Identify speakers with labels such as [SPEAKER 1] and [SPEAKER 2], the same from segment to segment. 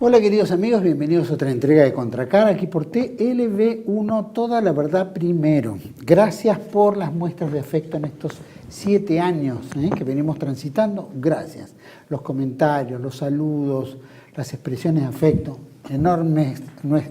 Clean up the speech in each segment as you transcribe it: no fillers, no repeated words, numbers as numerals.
[SPEAKER 1] Hola queridos amigos, bienvenidos a otra entrega de Contracara aquí por TLV1, toda la verdad primero. Gracias por las muestras de afecto en estos 7 años que venimos transitando, gracias. Los comentarios, los saludos, las expresiones de afecto, enorme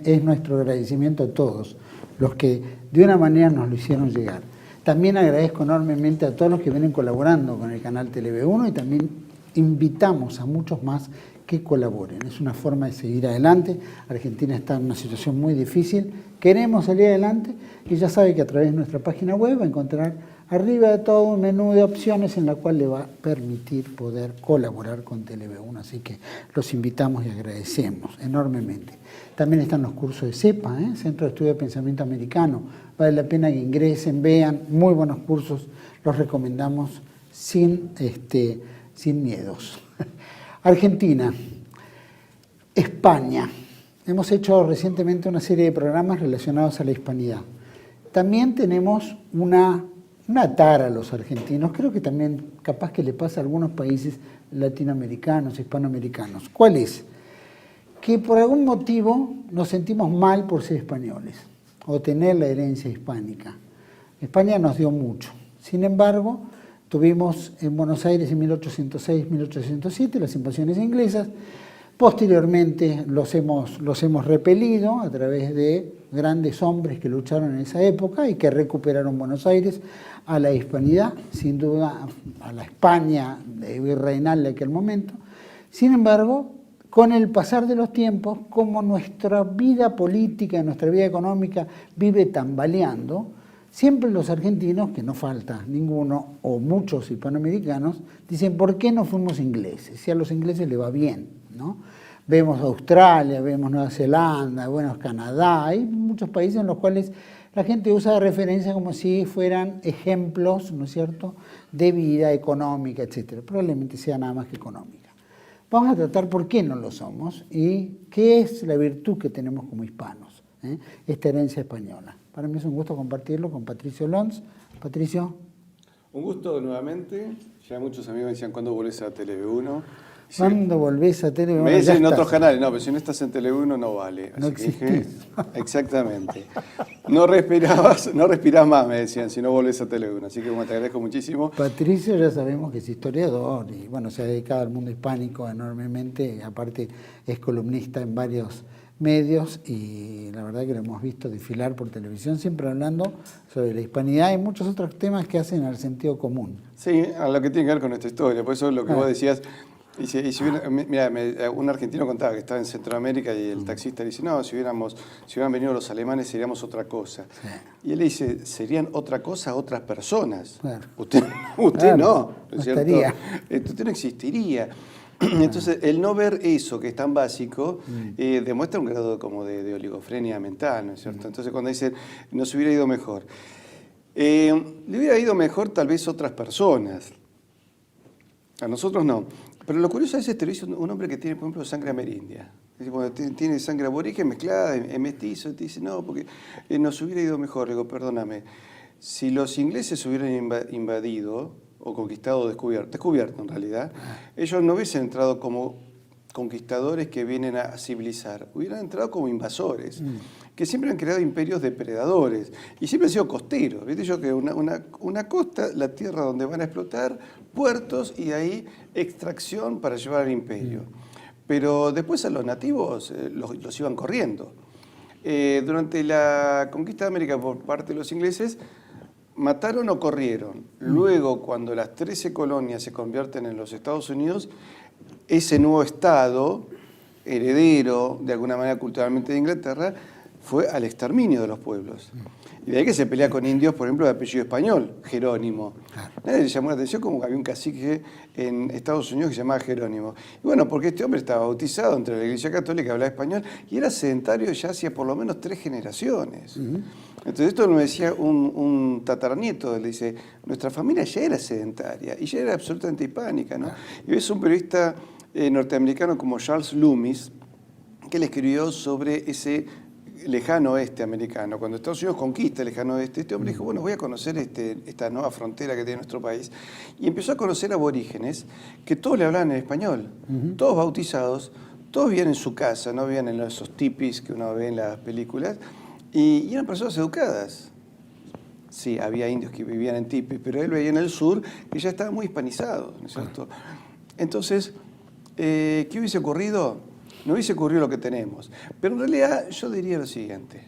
[SPEAKER 1] es nuestro agradecimiento a todos los que de una manera nos lo hicieron llegar. También agradezco enormemente a todos los que vienen colaborando con el canal TLV1 y también invitamos a muchos más que colaboren. Es una forma de seguir adelante. Argentina está en una situación muy difícil. Queremos salir adelante y ya sabe que a través de nuestra página web va a encontrar arriba de todo un menú de opciones en la cual le va a permitir poder colaborar con TLV1. Así que los invitamos y agradecemos enormemente. También están los cursos de CEPA, Centro de Estudio de Pensamiento Americano. Vale la pena que ingresen, vean, muy buenos cursos. Los recomendamos sin miedos. Argentina, España. Hemos hecho recientemente una serie de programas relacionados a la hispanidad. También tenemos una tara a los argentinos, creo que también capaz que le pasa a algunos países latinoamericanos, hispanoamericanos. ¿Cuál es? Que por algún motivo nos sentimos mal por ser españoles o tener la herencia hispánica. España nos dio mucho. Sin embargo, tuvimos en Buenos Aires en 1806-1807 las invasiones inglesas. Posteriormente los hemos repelido a través de grandes hombres que lucharon en esa época y que recuperaron Buenos Aires a la hispanidad, sin duda a la España virreinal de aquel momento. Sin embargo, con el pasar de los tiempos, como nuestra vida política, nuestra vida económica vive tambaleando, siempre los argentinos, que no falta ninguno, o muchos hispanoamericanos, dicen, ¿por qué no fuimos ingleses? Si a los ingleses les va bien, ¿no? Vemos Australia, vemos Nueva Zelanda, bueno, Canadá, hay muchos países en los cuales la gente usa de referencia como si fueran ejemplos, ¿no es cierto?, de vida económica, etc. Probablemente sea nada más que económica. Vamos a tratar por qué no lo somos y qué es la virtud que tenemos como hispanos, esta herencia española. Para mí es un gusto compartirlo con Patricio Lons. Patricio.
[SPEAKER 2] Un gusto nuevamente. Ya muchos amigos me decían, ¿cuándo volvés a TLV1?
[SPEAKER 1] ¿Cuándo volvés a TLV1?
[SPEAKER 2] Me dicen en otros canales, no, pero si no estás en TLV1 no vale.
[SPEAKER 1] No existís.
[SPEAKER 2] Exactamente. No respirás más, me decían, si no volvés a TLV1. Así que bueno, te agradezco muchísimo.
[SPEAKER 1] Patricio ya sabemos que es historiador y bueno, se ha dedicado al mundo hispánico enormemente. Aparte es columnista en varios medios y la verdad que lo hemos visto desfilar por televisión, siempre hablando sobre la hispanidad y muchos otros temas que hacen al sentido común.
[SPEAKER 2] Sí, a lo que tiene que ver con nuestra historia. Por eso lo que vos decías, y si mira, un argentino contaba que estaba en Centroamérica y el taxista le dice, no, si hubieran venido los alemanes seríamos otra cosa. Sí. Y él le dice, serían otra cosa otras personas. Claro. Usted claro, ¿no es cierto? Usted no existiría. Entonces, el no ver eso, que es tan básico, demuestra un grado como de oligofrenia mental, ¿no es cierto? Entonces, cuando dicen, nos hubiera ido mejor. Le hubiera ido mejor tal vez otras personas. A nosotros no. Pero lo curioso es te lo dice un hombre que tiene, por ejemplo, sangre amerindia. Cuando tiene sangre aborigen mezclada, mestizo, te dice, no, porque nos hubiera ido mejor. Le digo, perdóname, si los ingleses hubieran invadido o conquistado o descubierto en realidad, ellos no hubiesen entrado como conquistadores que vienen a civilizar, hubieran entrado como invasores, que siempre han creado imperios depredadores y siempre han sido costeros. ¿Viste yo que una costa, la tierra donde van a explotar, puertos y ahí extracción para llevar al imperio? Pero después a los nativos los iban corriendo. Durante la conquista de América por parte de los ingleses, mataron o corrieron. Luego, cuando las 13 colonias se convierten en los Estados Unidos, ese nuevo Estado, heredero de alguna manera culturalmente de Inglaterra, fue al exterminio de los pueblos. Y de ahí que se pelea con indios, por ejemplo, de apellido español, Jerónimo. Nadie le llamó la atención como que había un cacique en Estados Unidos que se llamaba Jerónimo. Y bueno, porque este hombre estaba bautizado entre la Iglesia Católica, hablaba español, y era sedentario ya hacía por lo menos 3 generaciones. Entonces esto me decía un tataranieto, le dice, nuestra familia ya era sedentaria y ya era absolutamente hispánica, ¿no? Y ves un periodista norteamericano como Charles Loomis, que le escribió sobre ese lejano oeste americano. Cuando Estados Unidos conquista el lejano oeste, este hombre dijo, bueno, voy a conocer esta nueva frontera que tiene nuestro país. Y empezó a conocer aborígenes que todos le hablaban en español, todos bautizados, Todos vivían en su casa, no vivían en esos tipis que uno ve en las películas, y eran personas educadas. Sí, había indios que vivían en tipis, pero él veía en el sur que ya estaba muy hispanizado, ¿no es cierto? Entonces, ¿qué hubiese ocurrido? No hubiese ocurrido lo que tenemos. Pero en realidad yo diría lo siguiente.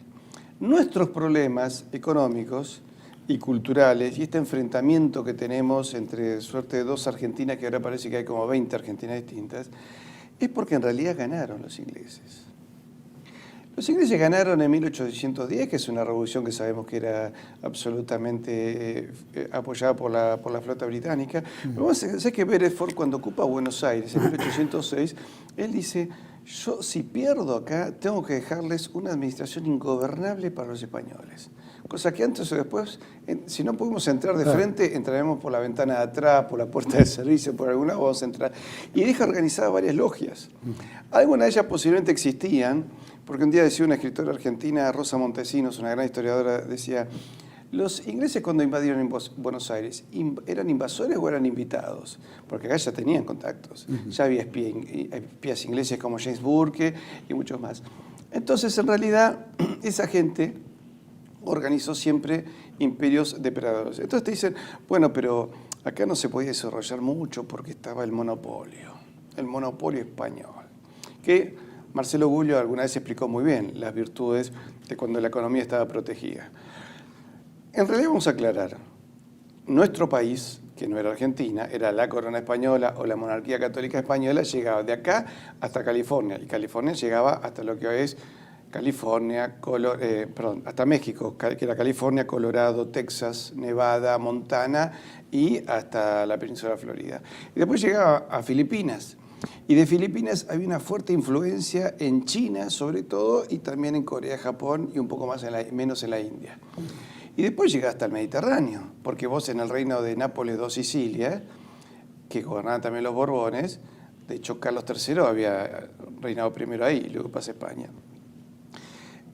[SPEAKER 2] Nuestros problemas económicos y culturales y este enfrentamiento que tenemos entre suerte de dos Argentinas, que ahora parece que hay como 20 Argentinas distintas, es porque en realidad ganaron los ingleses. Los ingleses ganaron en 1810, que es una revolución que sabemos que era absolutamente apoyada por la flota británica. Pero sé que Beresford, cuando ocupa Buenos Aires en 1806, él dice, yo si pierdo acá, tengo que dejarles una administración ingobernable para los españoles. Cosa que antes o después, si no pudimos entrar de frente, entraremos por la ventana de atrás, por la puerta de servicio, por alguna, vamos a entrar. Y deja organizadas varias logias. Algunas de ellas posiblemente existían, porque un día decía una escritora argentina, Rosa Montesinos, una gran historiadora, decía, los ingleses cuando invadieron Buenos Aires, ¿eran invasores o eran invitados? Porque acá ya tenían contactos. Ya había espías ingleses como James Burke y muchos más. Entonces, en realidad, esa gente organizó siempre imperios depredadores. Entonces te dicen, bueno, pero acá no se podía desarrollar mucho porque estaba el monopolio español, que Marcelo Guglio alguna vez explicó muy bien las virtudes de cuando la economía estaba protegida. En realidad vamos a aclarar, nuestro país, que no era Argentina, era la corona española o la monarquía católica española, llegaba de acá hasta California, y California llegaba hasta lo que es California, hasta México, que era California, Colorado, Texas, Nevada, Montana y hasta la península de Florida. Y después llegaba a Filipinas. Y de Filipinas había una fuerte influencia en China, sobre todo, y también en Corea, Japón y un poco más menos en la India. Y después llega hasta el Mediterráneo, porque vos en el reino de Nápoles II Sicilia, que gobernaban también los Borbones, de hecho Carlos III había reinado primero ahí, y luego pasa a España.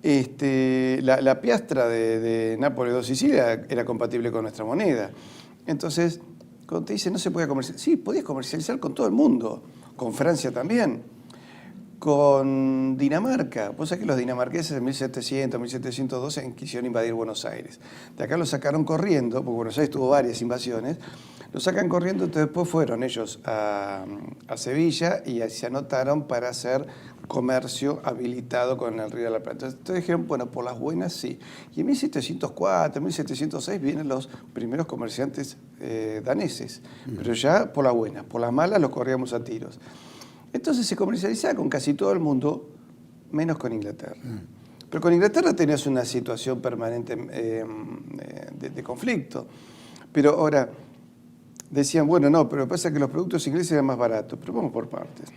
[SPEAKER 2] La piastra de Nápoles II Sicilia era compatible con nuestra moneda. Entonces, cuando te dicen no se podía comercializar, sí, podías comercializar con todo el mundo, con Francia también, con Dinamarca. Vos sabés que los dinamarqueses en 1700, 1712 quisieron invadir Buenos Aires. De acá los sacaron corriendo, porque Buenos Aires tuvo varias invasiones, los sacan corriendo, entonces después fueron ellos a Sevilla y se anotaron para hacer comercio habilitado con el Río de la Plata. Entonces dijeron, bueno, por las buenas sí. Y en 1704, 1706 vienen los primeros comerciantes daneses, pero ya por las buenas, por las malas los corríamos a tiros. Entonces se comercializaba con casi todo el mundo, menos con Inglaterra. Pero con Inglaterra tenías una situación permanente de conflicto. Pero ahora decían, bueno, no, pero pasa que los productos ingleses eran más baratos. Pero vamos por partes.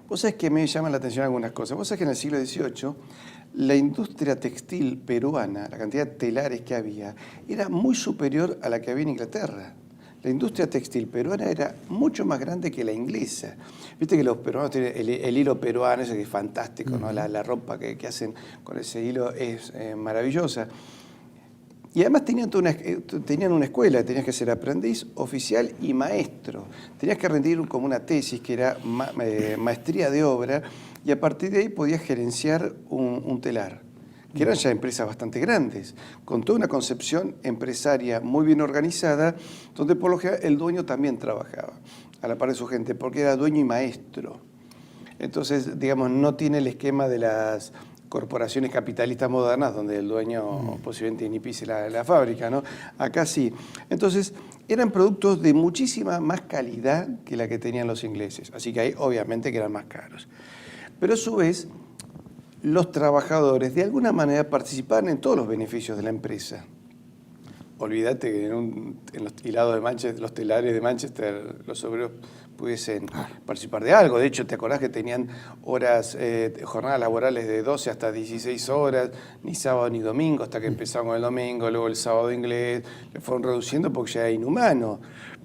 [SPEAKER 2] Vos sabés que me llaman la atención algunas cosas. Vos sabés que en el siglo XVIII la industria textil peruana, la cantidad de telares que había, era muy superior a la que había en Inglaterra. La industria textil peruana era mucho más grande que la inglesa. Viste que los peruanos tienen el hilo peruano, ese que es fantástico, ¿no? La ropa que hacen con ese hilo es maravillosa. Y además tenían una escuela, tenías que ser aprendiz, oficial y maestro. Tenías que rendir como una tesis que era maestría de obra y a partir de ahí podías gerenciar un telar, que eran ya empresas bastante grandes, con toda una concepción empresaria muy bien organizada, donde por lo general el dueño también trabajaba a la par de su gente, porque era dueño y maestro. Entonces, digamos, no tiene el esquema de las corporaciones capitalistas modernas, donde el dueño posiblemente ni pise la fábrica, ¿no? Acá sí. Entonces, eran productos de muchísima más calidad que la que tenían los ingleses, así que ahí obviamente que eran más caros. Pero a su vez, los trabajadores de alguna manera participaban en todos los beneficios de la empresa. Olvídate que en los hilados de Manchester, los telares de Manchester, los obreros pudiesen participar de algo. De hecho, ¿te acordás que tenían jornadas laborales de 12 hasta 16 horas, ni sábado ni domingo, hasta que empezaron con el domingo, luego el sábado inglés, le fueron reduciendo porque ya era inhumano?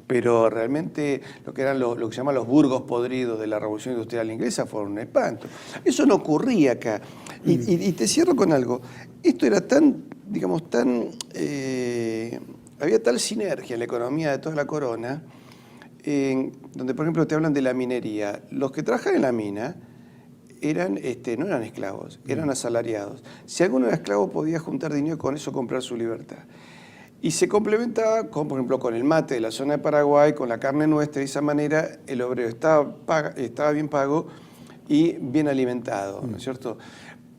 [SPEAKER 2] Pero realmente lo que eran lo que se llaman los burgos podridos de la Revolución Industrial Inglesa fueron un espanto. Eso no ocurría acá. Y te cierro con algo. Esto era tan, digamos, había tal sinergia en la economía de toda la corona, donde por ejemplo te hablan de la minería. Los que trabajan en la mina no eran esclavos, eran asalariados. Si alguno era esclavo podía juntar dinero y con eso comprar su libertad. Y se complementaba, por ejemplo, con el mate de la zona de Paraguay, con la carne nuestra. De esa manera el obrero estaba bien pago y bien alimentado, ¿no es cierto?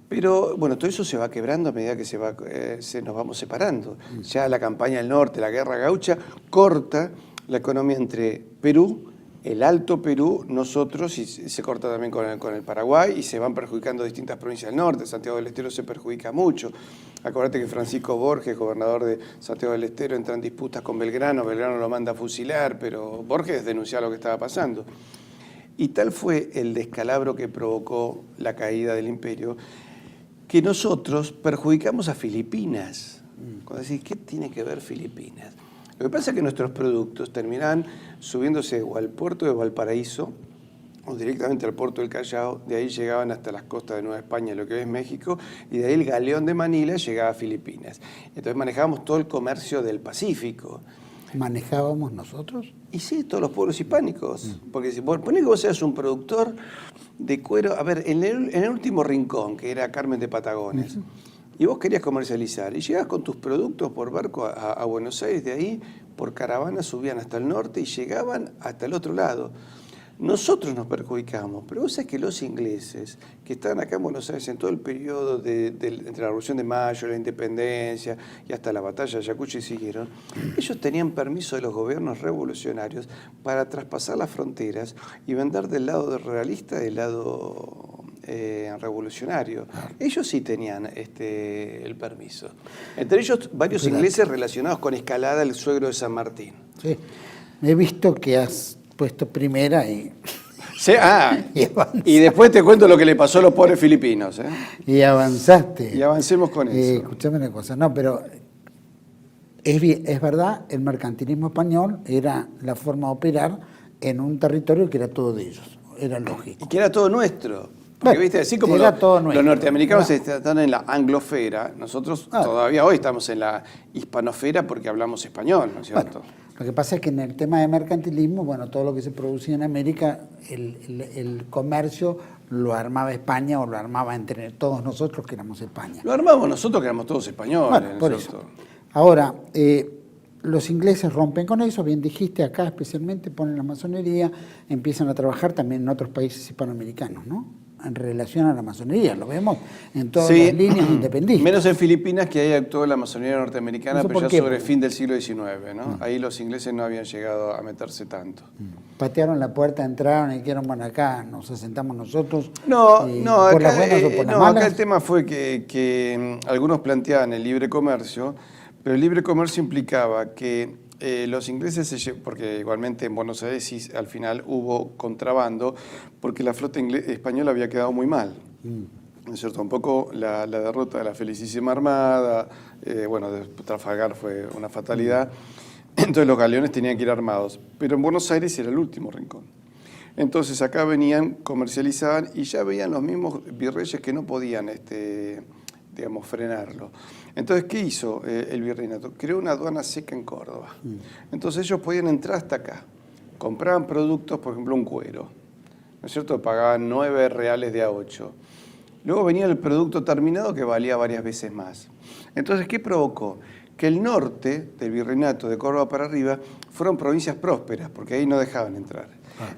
[SPEAKER 2] Pero bueno, todo eso se va quebrando a medida que nos vamos separando. Ya la campaña del norte, la guerra gaucha, corta la economía entre Perú, el Alto Perú, nosotros, y se corta también con el Paraguay, y se van perjudicando distintas provincias del norte. Santiago del Estero se perjudica mucho. Acuérdate que Francisco Borges, gobernador de Santiago del Estero, entra en disputas con Belgrano lo manda a fusilar, pero Borges denunció lo que estaba pasando. Y tal fue el descalabro que provocó la caída del imperio, que nosotros perjudicamos a Filipinas. Cuando decís, ¿qué tiene que ver Filipinas? Lo que pasa es que nuestros productos terminan subiéndose o al puerto de Valparaíso o directamente al puerto del Callao, de ahí llegaban hasta las costas de Nueva España, lo que hoy es México, y de ahí el galeón de Manila llegaba a Filipinas. Entonces manejábamos todo el comercio del Pacífico.
[SPEAKER 1] ¿Manejábamos nosotros?
[SPEAKER 2] Y sí, todos los pueblos hispánicos. Porque si ponés que vos seas un productor de cuero, a ver, en el último rincón, que era Carmen de Patagones, y vos querías comercializar, y llegabas con tus productos por barco a Buenos Aires, de ahí por caravana subían hasta el norte y llegaban hasta el otro lado. Nosotros nos perjudicamos, pero vos sabés que los ingleses, que estaban acá en Buenos Aires en todo el periodo entre la Revolución de Mayo, la Independencia y hasta la batalla de Ayacucho y siguieron, ellos tenían permiso de los gobiernos revolucionarios para traspasar las fronteras y vender del lado realista del lado revolucionario. Ellos sí tenían el permiso. Entre ellos varios ingleses relacionados con Escalada, el suegro de San Martín.
[SPEAKER 1] Sí, he visto que has puesto primera y...
[SPEAKER 2] Sí, y después te cuento lo que le pasó a los pobres filipinos.
[SPEAKER 1] Y avanzaste.
[SPEAKER 2] Y avancemos con eso.
[SPEAKER 1] Escuchame una cosa, no, pero es verdad, el mercantilismo español era la forma de operar en un territorio que era todo de ellos, era lógico.
[SPEAKER 2] Y que era todo nuestro. Porque, viste, así como los norteamericanos están en la anglosfera, nosotros todavía hoy estamos en la hispanofera porque hablamos español, ¿no es cierto?
[SPEAKER 1] Bueno, lo que pasa es que en el tema de mercantilismo, bueno, todo lo que se producía en América, el comercio lo armaba España o lo armaba entre todos nosotros que éramos España.
[SPEAKER 2] Lo armamos nosotros que éramos todos españoles.
[SPEAKER 1] Bueno, por eso. Ahora, los ingleses rompen con eso, bien dijiste, acá especialmente ponen la masonería, empiezan a trabajar también en otros países hispanoamericanos, ¿no? En relación a la masonería, lo vemos en todas las líneas independentistas.
[SPEAKER 2] Menos en Filipinas, que ahí actuó la masonería norteamericana, pero ya sobre el fin del siglo XIX, ¿no? Ahí los ingleses no habían llegado a meterse tanto.
[SPEAKER 1] Patearon la puerta, entraron y dijeron, bueno, acá nos asentamos nosotros.
[SPEAKER 2] No,
[SPEAKER 1] por las buenas o por las malas.
[SPEAKER 2] Acá el tema fue que algunos planteaban el libre comercio, pero el libre comercio implicaba que los ingleses, porque igualmente en Buenos Aires sí, al final hubo contrabando, porque la flota española había quedado muy mal. ¿No es cierto? Un poco la derrota de la Felicísima Armada, bueno, de Trafalgar fue una fatalidad, entonces los galeones tenían que ir armados, pero en Buenos Aires era el último rincón. Entonces acá venían, comercializaban y ya veían los mismos virreyes que no podían digamos, frenarlo. Entonces, ¿qué hizo el virreinato? Creó una aduana seca en Córdoba. Entonces ellos podían entrar hasta acá. Compraban productos, por ejemplo, un cuero, ¿no es cierto? Pagaban 9 reales de A8. Luego venía el producto terminado que valía varias veces más. Entonces, ¿qué provocó? Que el norte del virreinato, de Córdoba para arriba, fueron provincias prósperas, porque ahí no dejaban entrar.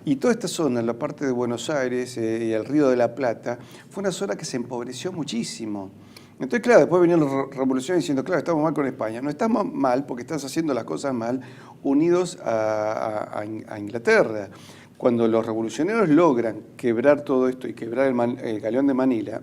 [SPEAKER 2] Y toda esta zona, la parte de Buenos Aires y el Río de la Plata, fue una zona que se empobreció muchísimo. Entonces, claro, después venían las revoluciones diciendo, claro, estamos mal con España. No estamos mal porque estás haciendo las cosas mal unidos a Inglaterra. Cuando los revolucionarios logran quebrar todo esto y quebrar el galeón de Manila,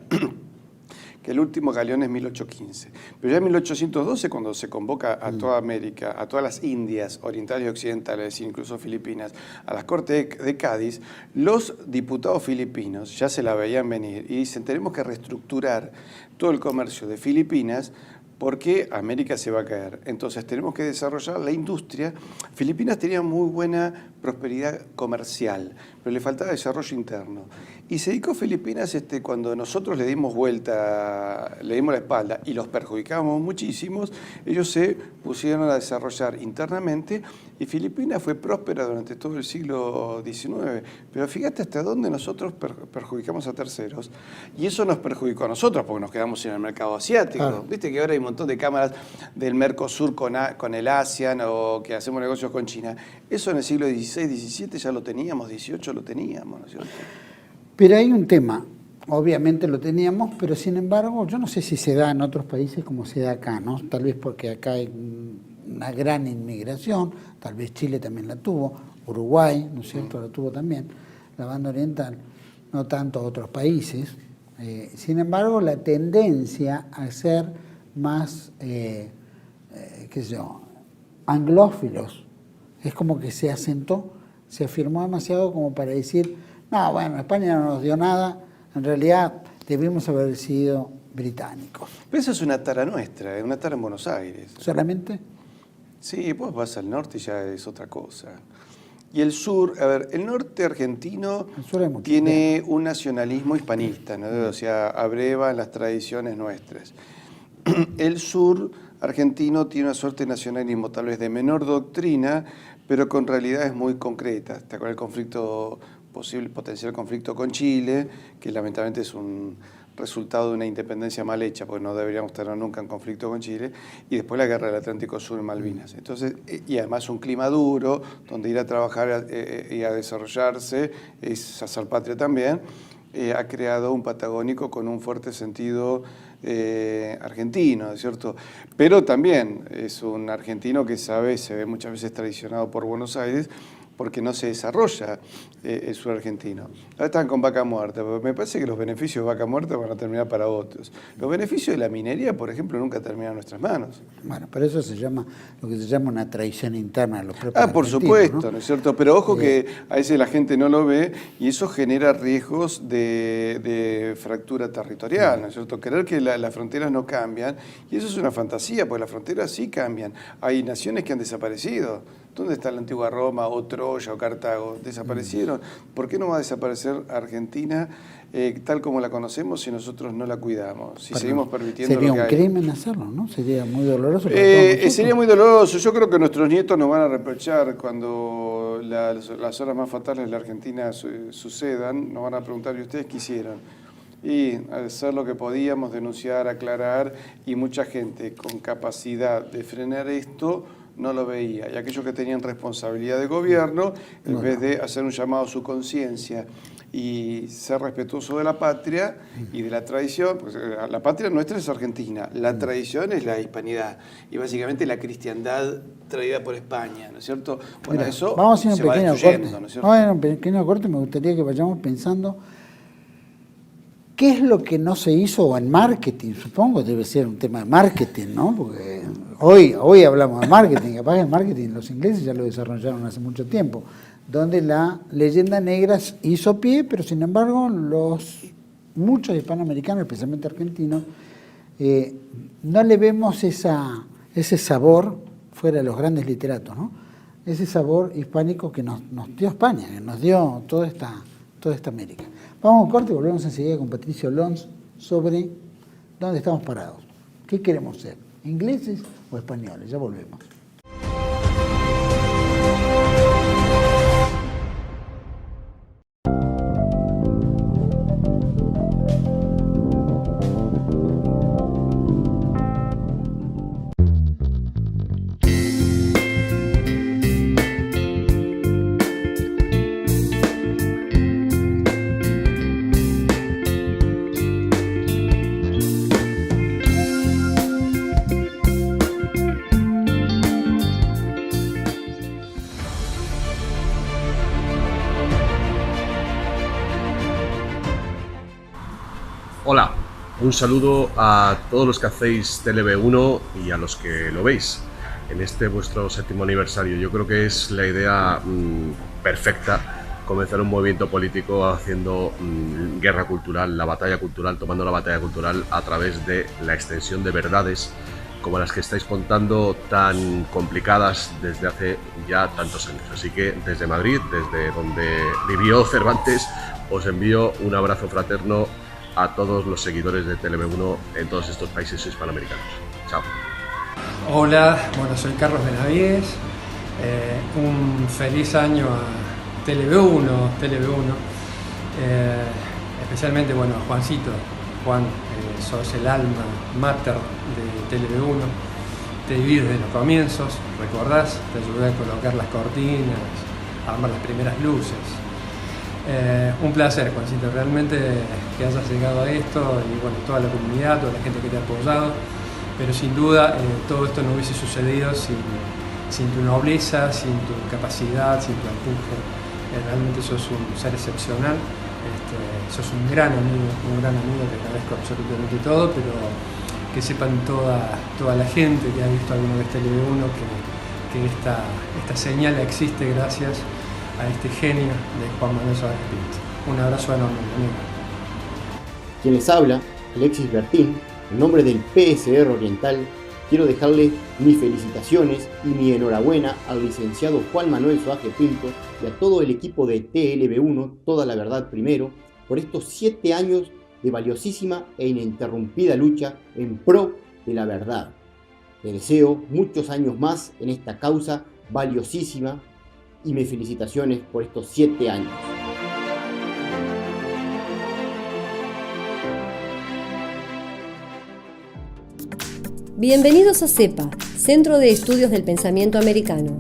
[SPEAKER 2] que el último galeón es 1815. Pero ya en 1812, cuando se convoca a toda América, a todas las Indias orientales y occidentales, incluso Filipinas, a las Cortes de Cádiz, los diputados filipinos ya se la veían venir y dicen, tenemos que reestructurar todo el comercio de Filipinas porque América se va a caer. Entonces tenemos que desarrollar la industria. Filipinas tenía muy buena prosperidad comercial, pero le faltaba desarrollo interno. Y se dedicó Filipinas cuando nosotros le dimos vuelta, le dimos la espalda y los perjudicamos muchísimos, ellos se pusieron a desarrollar internamente Y Filipinas fue próspera durante todo el siglo XIX, pero fíjate hasta dónde nosotros perjudicamos a terceros, y eso nos perjudicó a nosotros porque nos quedamos en el mercado asiático.
[SPEAKER 1] Claro.
[SPEAKER 2] Viste que ahora hay un montón de cámaras del Mercosur con el ASEAN o que hacemos negocios con China. Eso en el siglo XVI, XVII ya lo teníamos, XVIII lo teníamos, ¿no es cierto?
[SPEAKER 1] Pero hay un tema, obviamente lo teníamos, pero sin embargo, yo no sé si se da en otros países como se da acá, ¿no? Tal vez porque acá hay una gran inmigración, tal vez Chile también la tuvo, Uruguay, ¿no es cierto?, la tuvo también, la banda oriental, no tanto otros países. Sin embargo, la tendencia a ser más, qué sé yo, anglófilos, es como que se asentó, se afirmó demasiado como para decir, no, bueno, España no nos dio nada, en realidad debimos haber sido británicos.
[SPEAKER 2] Pero eso es una tara nuestra, es una tara en Buenos Aires.
[SPEAKER 1] ¿Solamente?
[SPEAKER 2] Sí, pues vas al norte y ya es otra cosa. Y el sur, a ver, el norte argentino tiene un nacionalismo hispanista, ¿no? O sea, abreva en las tradiciones nuestras. El sur argentino tiene una suerte de nacionalismo tal vez de menor doctrina, pero con realidades muy concretas. Está con el conflicto, potencial conflicto con Chile, que lamentablemente es un resultado de una independencia mal hecha, porque no deberíamos tener nunca en conflicto con Chile, y después la guerra del Atlántico Sur en Malvinas. Entonces, y además un clima duro, donde ir a trabajar y a desarrollarse es hacer patria también, ha creado un patagónico con un fuerte sentido argentino, ¿no es cierto? Pero también es un argentino que se ve muchas veces traicionado por Buenos Aires, porque no se desarrolla el sur argentino. Ahora están con Vaca Muerta, pero me parece que los beneficios de Vaca Muerta van a terminar para otros. Los beneficios de la minería, por ejemplo, nunca terminan en nuestras manos.
[SPEAKER 1] Bueno, pero eso se llama, lo que se llama una traición interna de los propios
[SPEAKER 2] por supuesto, ¿no es cierto? Pero ojo que a veces la gente no lo ve y eso genera riesgos de fractura territorial, ¿no es cierto? Creer que las fronteras no cambian, y eso es una fantasía, porque las fronteras sí cambian. Hay naciones que han desaparecido. ¿Dónde está la antigua Roma, o Troya, o Cartago? Desaparecieron. ¿Por qué no va a desaparecer Argentina tal como la conocemos si nosotros no la cuidamos? Si seguimos permitiendo
[SPEAKER 1] sería
[SPEAKER 2] lo que
[SPEAKER 1] un
[SPEAKER 2] hay.
[SPEAKER 1] crimen hacerlo, ¿no? Sería muy doloroso.
[SPEAKER 2] Sería muy doloroso. Yo creo que nuestros nietos nos van a reprochar cuando las horas más fatales de la Argentina sucedan. Nos van a preguntar, ¿y ustedes qué hicieron? Y hacer lo que podíamos, denunciar, aclarar, y mucha gente con capacidad de frenar esto no lo veía. Y aquellos que tenían responsabilidad de gobierno, en vez de hacer un llamado a su conciencia y ser respetuoso de la patria y de la tradición, pues la patria nuestra es Argentina, la tradición es la hispanidad y básicamente la cristiandad traída por España, ¿no es cierto? Bueno,
[SPEAKER 1] Mira,
[SPEAKER 2] eso
[SPEAKER 1] vamos a hacer
[SPEAKER 2] se
[SPEAKER 1] un
[SPEAKER 2] va
[SPEAKER 1] pequeño
[SPEAKER 2] destruyendo,
[SPEAKER 1] corte.
[SPEAKER 2] ¿no es cierto?
[SPEAKER 1] Vamos a hacer un pequeño corte, me gustaría que vayamos pensando qué es lo que no se hizo en marketing. Supongo que debe ser un tema de marketing, ¿no? Porque hoy hablamos de marketing, capaz que el marketing los ingleses ya lo desarrollaron hace mucho tiempo, donde la leyenda negra hizo pie, pero sin embargo muchos hispanoamericanos, especialmente argentinos, no le vemos ese sabor fuera de los grandes literatos, ¿no? Ese sabor hispánico que nos dio España, que nos dio toda esta América. Vamos a un corte y volvemos enseguida con Patricio Lons sobre dónde estamos parados. ¿Qué queremos ser? ¿Ingleses o españoles? Ya volvemos.
[SPEAKER 3] Hola, un saludo a todos los que hacéis TLV1 y a los que lo veis en este vuestro 7º aniversario. Yo creo que es la idea perfecta, comenzar un movimiento político haciendo guerra cultural, la batalla cultural, tomando la batalla cultural a través de la extensión de verdades como las que estáis contando, tan complicadas desde hace ya tantos años. Así que desde Madrid, desde donde vivió Cervantes, os envío un abrazo fraterno a todos los seguidores de TLV1 en todos estos países hispanoamericanos. Chao.
[SPEAKER 4] Hola, bueno, soy Carlos Benavides, Un feliz año a TLV1, especialmente bueno, a Juancito. Juan, sos el alma mater de TLV1, te viví desde los comienzos, recordás, te ayudé a colocar las cortinas, a armar las primeras luces. Un placer, Juancito, realmente que hayas llegado a esto y bueno, toda la comunidad, toda la gente que te ha apoyado, pero sin duda todo esto no hubiese sucedido sin tu nobleza, sin tu capacidad, sin tu empuje. Realmente sos un ser excepcional, sos un gran amigo, te agradezco absolutamente todo, pero que sepan toda la gente que ha visto alguna vez TLV1 que esta señal existe gracias a este genio de Juan Manuel Suárez Pinto. Un abrazo enorme, amigo.
[SPEAKER 5] Quien les habla, Alexis Bertín, en nombre del PSR Oriental, quiero dejarle mis felicitaciones y mi enhorabuena al licenciado Juan Manuel Suárez Pinto y a todo el equipo de TLV1, Toda la Verdad Primero, por estos 7 años de valiosísima e ininterrumpida lucha en pro de la verdad. Les deseo muchos años más en esta causa valiosísima y mis felicitaciones por estos 7 años.
[SPEAKER 6] Bienvenidos a CEPA, Centro de Estudios del Pensamiento Americano.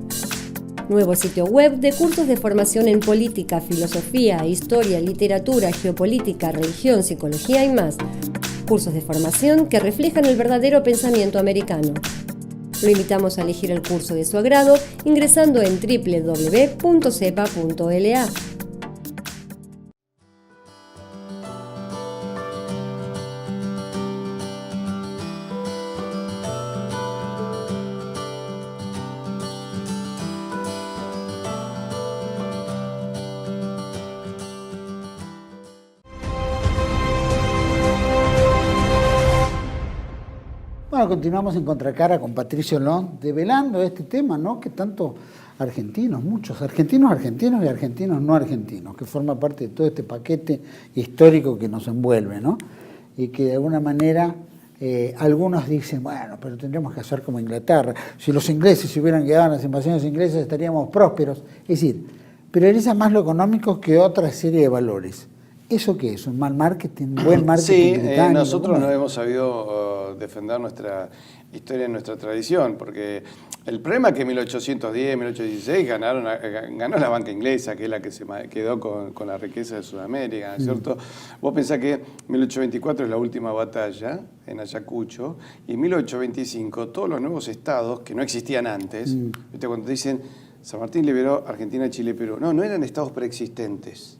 [SPEAKER 6] Nuevo sitio web de cursos de formación en política, filosofía, historia, literatura, geopolítica, religión, psicología y más. Cursos de formación que reflejan el verdadero pensamiento americano. Lo invitamos a elegir el curso de su agrado ingresando en www.cepa.la.
[SPEAKER 1] Bueno, continuamos en Contracara con Patricio Long, develando este tema, ¿no? Que tanto argentinos, muchos argentinos y argentinos no argentinos, que forma parte de todo este paquete histórico que nos envuelve, ¿no? Y que de alguna manera algunos dicen, bueno, pero tendríamos que hacer como Inglaterra. Si los ingleses se hubieran quedado en las invasiones inglesas estaríamos prósperos. Es decir, prioriza más lo económico que otra serie de valores. ¿Eso qué es? ¿Un mal marketing? ¿Buen marketing?
[SPEAKER 2] Sí, nosotros no hemos sabido defender nuestra historia y nuestra tradición, porque el problema es que en 1810, 1816 ganó la banca inglesa, que es la que se quedó con la riqueza de Sudamérica, ¿no es cierto? Vos pensás que 1824 es la última batalla en Ayacucho, y en 1825 todos los nuevos estados que no existían antes, ¿viste? Cuando te dicen San Martín liberó Argentina, Chile, Perú, no eran estados preexistentes.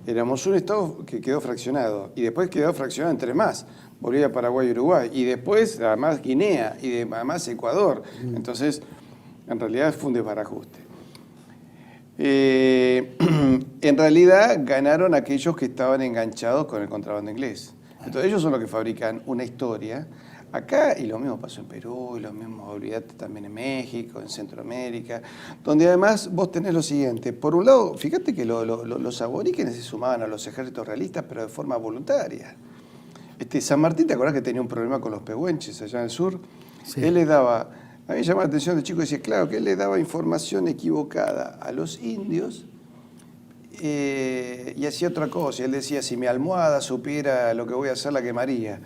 [SPEAKER 2] Éramos un estado que quedó fraccionado y después quedó fraccionado en 3 más, Bolivia, Paraguay y Uruguay, y después además Guinea y además Ecuador. Entonces, en realidad fue un desbarajuste. En realidad ganaron aquellos que estaban enganchados con el contrabando inglés. Entonces ellos son los que fabrican una historia. Acá, y lo mismo pasó en Perú, y lo mismo, olvídate, también en México, en Centroamérica, donde además vos tenés lo siguiente. Por un lado, fíjate que los aborígenes se sumaban a los ejércitos realistas, pero de forma voluntaria. San Martín, ¿te acordás que tenía un problema con los pehuenches allá en el sur? Sí. Él le daba, a mí me llamaba la atención de chico, decía, claro, que él le daba información equivocada a los indios y hacía otra cosa. Él decía, si mi almohada supiera lo que voy a hacer, la quemaría.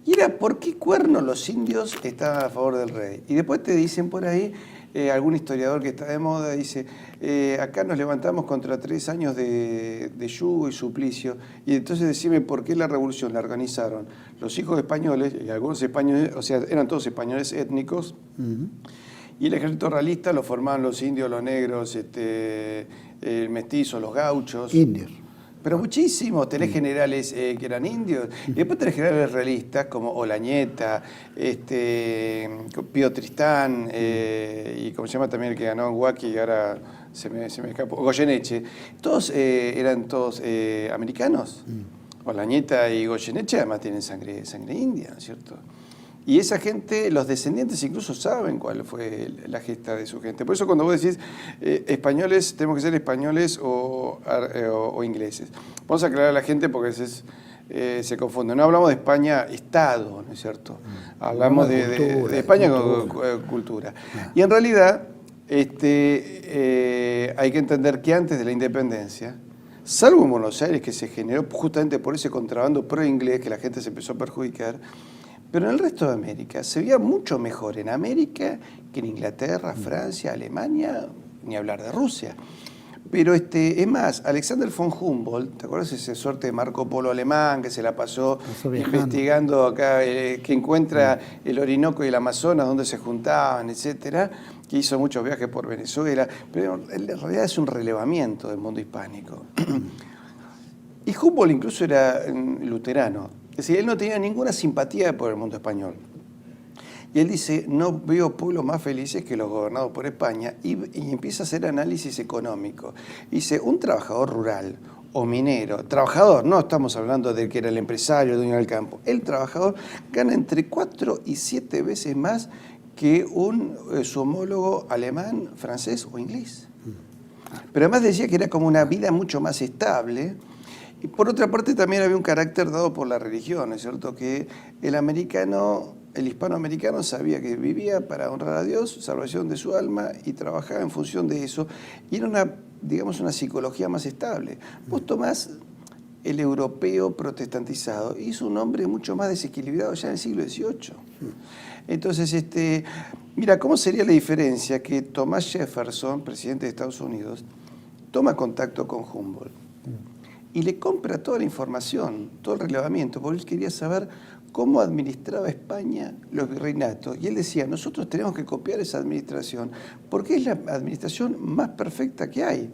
[SPEAKER 2] Y era por qué cuernos los indios estaban a favor del rey. Y después te dicen por ahí, algún historiador que está de moda, dice, acá nos levantamos contra 3 años de yugo y suplicio. Y entonces decime por qué la revolución la organizaron los hijos españoles, y algunos españoles, o sea, eran todos españoles étnicos, y el ejército realista lo formaban los indios, los negros, el mestizo, los gauchos.
[SPEAKER 1] Indios.
[SPEAKER 2] Pero muchísimos, tenés generales que eran indios, y después tenés generales realistas como Olañeta, Pío Tristán, y como se llama también el que ganó en Huaki, y ahora se me escapó, Goyeneche. Todos eran todos americanos. Olañeta y Goyeneche además tienen sangre india, ¿no es cierto? Y esa gente, los descendientes incluso saben cuál fue la gesta de su gente. Por eso cuando vos decís españoles, tenemos que ser españoles o ingleses. Vamos a aclarar a la gente porque se confunde. No hablamos de España Estado, ¿no es cierto? Hablamos de España con cultura. Y en realidad, hay que entender que antes de la independencia, salvo en Buenos Aires, que se generó justamente por ese contrabando pro-inglés que la gente se empezó a perjudicar, pero en el resto de América se veía mucho mejor en América que en Inglaterra, Francia, Alemania, ni hablar de Rusia. Pero es más, Alexander von Humboldt, ¿te acuerdas ese suerte de Marco Polo alemán que se la pasó investigando acá, que encuentra el Orinoco y el Amazonas, donde se juntaban, etcétera, que hizo muchos viajes por Venezuela, pero en realidad es un relevamiento del mundo hispánico. Y Humboldt incluso era luterano, es decir, él no tenía ninguna simpatía por el mundo español. Y él dice, no veo pueblos más felices que los gobernados por España, y empieza a hacer análisis económico. Dice, un trabajador rural o minero, trabajador, no estamos hablando de que era el empresario, el dueño del campo, el trabajador gana entre 4 y 7 veces más que su homólogo alemán, francés o inglés. Pero además decía que era como una vida mucho más estable. Y por otra parte también había un carácter dado por la religión, ¿es cierto? Que el hispanoamericano sabía que vivía para honrar a Dios, salvación de su alma, y trabajaba en función de eso. Y era una psicología más estable. Vos tomás el europeo protestantizado y es un hombre mucho más desequilibrado ya en el siglo XVIII. Entonces, mira, ¿cómo sería la diferencia que Thomas Jefferson, presidente de Estados Unidos, toma contacto con Humboldt y le compra toda la información, todo el relevamiento, porque él quería saber cómo administraba España los virreinatos? Y él decía, nosotros tenemos que copiar esa administración porque es la administración más perfecta que hay.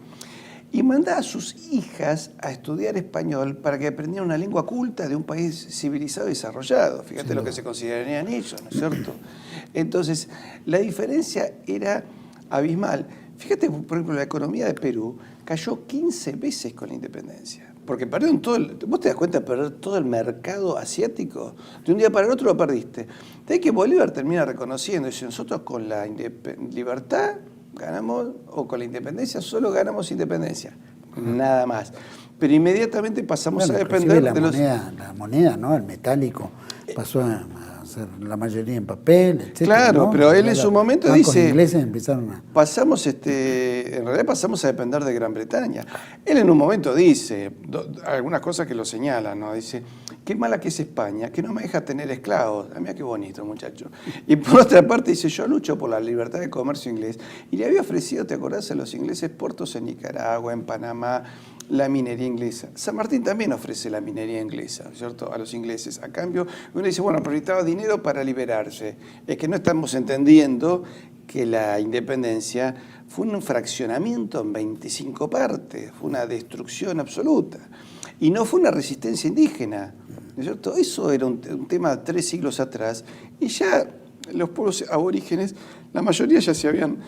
[SPEAKER 2] Y mandaba a sus hijas a estudiar español para que aprendieran una lengua culta de un país civilizado y desarrollado. Fíjate lo que se considerarían ellos, ¿no es cierto? Entonces, la diferencia era abismal. Fíjate, por ejemplo, la economía de Perú cayó 15 veces con la independencia. Porque perdieron ¿vos te das cuenta de perder todo el mercado asiático? De un día para el otro lo perdiste. De que Bolívar termina reconociendo, dice, nosotros con la libertad ganamos, o con la independencia solo ganamos independencia, nada más. Pero inmediatamente pasamos a depender de
[SPEAKER 1] la moneda, ¿no? El metálico pasó a ser la mayoría en papel, etc.
[SPEAKER 2] Claro, ¿no? Pero él en su momento dice,
[SPEAKER 1] los ingleses empezaron a...
[SPEAKER 2] en realidad pasamos a depender de Gran Bretaña. Él en un momento dice, algunas cosas que lo señalan, ¿no? Dice, qué mala que es España, que no me deja tener esclavos. Mira qué bonito, muchacho. Y por otra parte dice, yo lucho por la libertad de comercio inglés. Y le había ofrecido, ¿te acordás? A los ingleses puertos en Nicaragua, en Panamá, la minería inglesa. San Martín también ofrece la minería inglesa, ¿cierto? A los ingleses. A cambio, uno dice, bueno, pero necesitaba dinero para liberarse. Es que no estamos entendiendo que la independencia fue un fraccionamiento en 25 partes, fue una destrucción absoluta. Y no fue una resistencia indígena, ¿no es cierto? Eso era un tema 3 siglos atrás, y ya los pueblos aborígenes, la mayoría ya se habían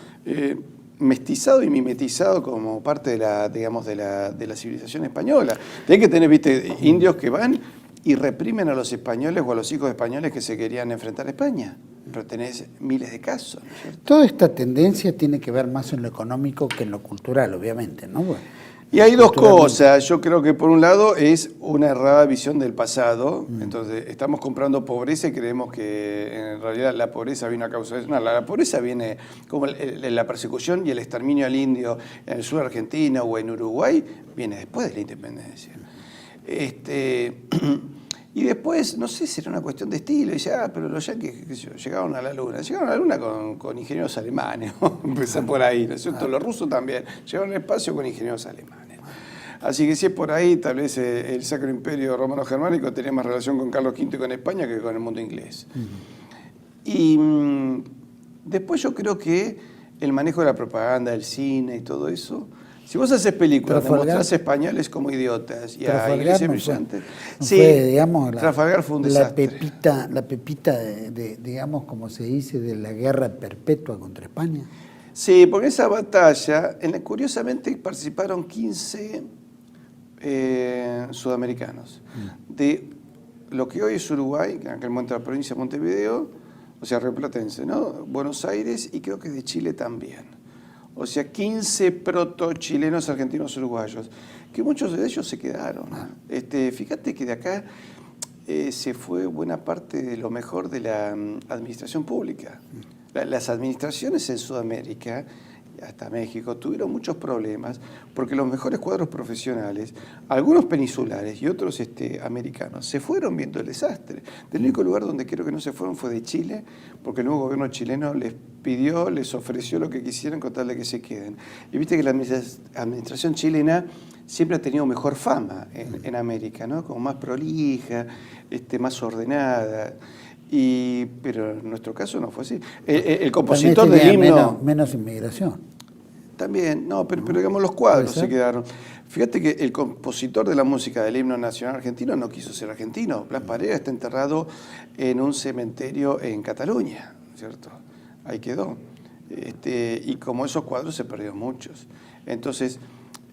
[SPEAKER 2] mestizado y mimetizado como parte de la civilización española. Tenés que tener, viste, indios que van y reprimen a los españoles o a los hijos españoles que se querían enfrentar a España. Pero tenés miles de casos, ¿no es cierto?
[SPEAKER 1] Toda esta tendencia tiene que ver más en lo económico que en lo cultural, obviamente, ¿no? Bueno,
[SPEAKER 2] y hay dos cosas. Yo creo que por un lado es una errada visión del pasado. Entonces estamos comprando pobreza y creemos que en realidad la pobreza viene a causa de eso. No, la pobreza viene como la persecución y el exterminio al indio en el sur de Argentina o en Uruguay, viene después de la independencia. Y después, no sé si era una cuestión de estilo, y dice, pero los yanquis, qué sé yo, llegaron a la luna. Llegaron a la luna con ingenieros alemanes, ¿no? Empezar por ahí, ¿no es cierto? Los rusos también llegaron al espacio con ingenieros alemanes. Así que si es por ahí, tal vez el Sacro Imperio Romano-Germánico tenía más relación con Carlos V y con España que con el mundo inglés. Y después yo creo que el manejo de la propaganda, el cine y todo eso. Si vos haces películas, demostrás españoles como idiotas y a ingleses brillantes. Sí,
[SPEAKER 1] digamos,
[SPEAKER 2] Trafalgar fue un desastre.
[SPEAKER 1] La pepita digamos, como se dice, de la guerra perpetua contra España.
[SPEAKER 2] Sí, porque esa batalla, curiosamente participaron 15 sudamericanos. De lo que hoy es Uruguay, que en aquel momento era la provincia de Montevideo, o sea, rioplatense, ¿no? Buenos Aires y creo que de Chile también. O sea, 15 proto-chilenos, argentinos, uruguayos, que muchos de ellos se quedaron. Fíjate que de acá se fue buena parte de lo mejor de la administración pública. Las administraciones en Sudamérica hasta México, tuvieron muchos problemas porque los mejores cuadros profesionales, algunos peninsulares y otros americanos, se fueron viendo el desastre. El único lugar donde creo que no se fueron fue de Chile, porque el nuevo gobierno chileno les pidió, les ofreció lo que quisieran con tal de que se queden. Y viste que la administración chilena siempre ha tenido mejor fama en América, ¿no? Como más prolija, más ordenada. Pero en nuestro caso no fue así. El compositor del himno...
[SPEAKER 1] Menos inmigración.
[SPEAKER 2] También, no, pero digamos los cuadros se quedaron. Fíjate que el compositor de la música del himno nacional argentino no quiso ser argentino. Blas Parera está enterrado en un cementerio en Cataluña, ¿cierto? Ahí quedó. Y como esos cuadros se perdieron muchos. Entonces,